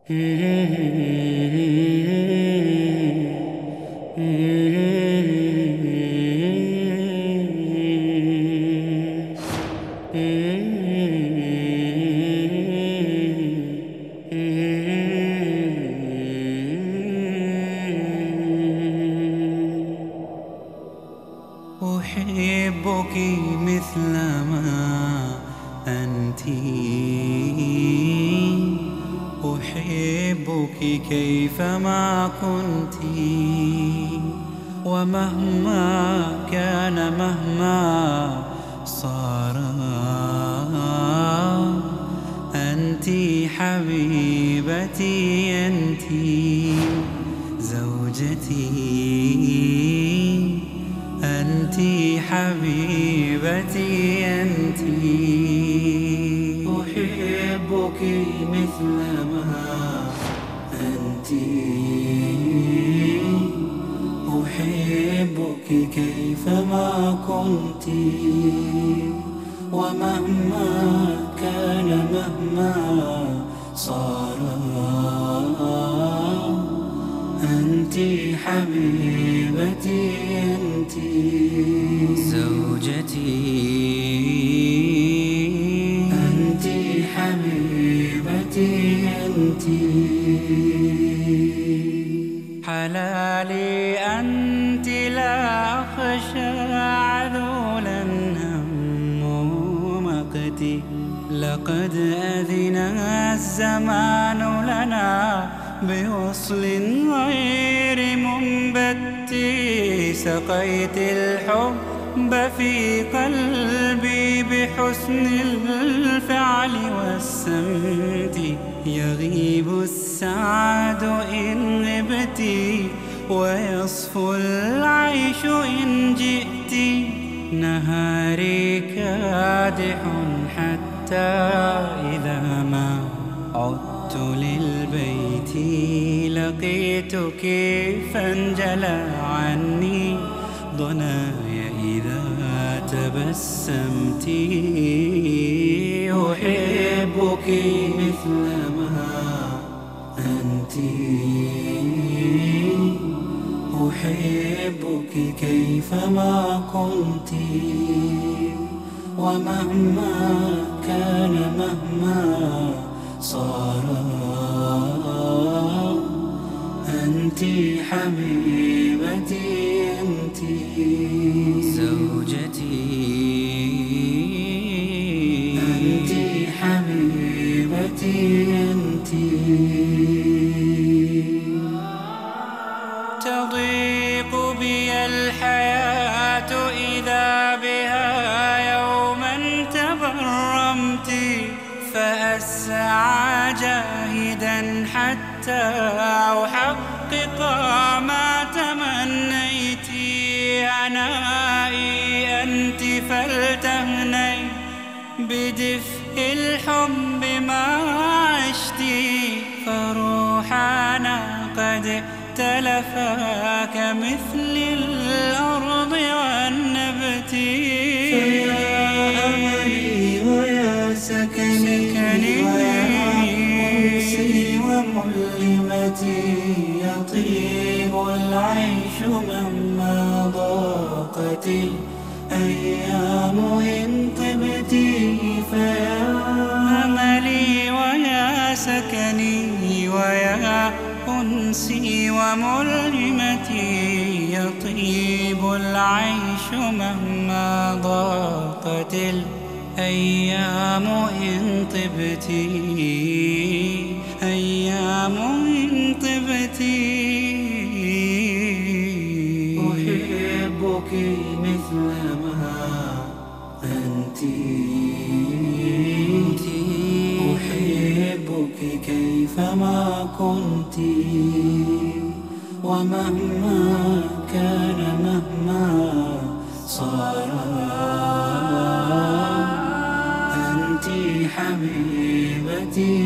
أحبك مثلما أنت، أحبك كيفما كنت، ومهما كان مهما صار أنت حبيبتي، أنت زوجتي، أنت حبيبتي، أنت. أحبك مثلما أنت، أحبك كيفما كنت، ومهما كان مهما صار أنت حبيبتي، أنت زوجتي، أنت حبيبتي، أنت حلالي، أنت لا أخشى عذولا همه مقتي، لقد أذن الزمان لنا بوصل غير منبت، سقيت الحب في قلبي بحسن الفعل والسمت، يغيب السعد إن غبت، ويصفو العيش إن جئت، نهاري كادح حتى إذا ما عدت للبيت لقيتك، فانجلى عني ضناي إذا تبسمت. أحبك مثلما أنت، أحبك كيفما كنت، ومهما كان مهما صار أنت حبيبتي، أنت زوجتي، أنت حبيبتي، أنت. تضيق بي الحياة إذا بها يوما تبرمت، فأسعى جاهدا حتى أحقق ما تمنيت، عنائي أنت فلتهني بدفء الحب ما عشت، فروحنا قد ائتلفا كمثل الأرض والنبت، فيا أملي ويا سكني ويا أنسي وملمتي، يطيب العيش مهما ضاقت الأيام إن طبت، فيا أملي ويا سكني ويا أنسي وملهمتي، يطيب العيش مهما ضاقت الأيام إن طبت، أيام إن طبت. أحبك مثلما أنت، أحبك كيفما كنت، ومهما كان مهما صار أنت حبيبتي،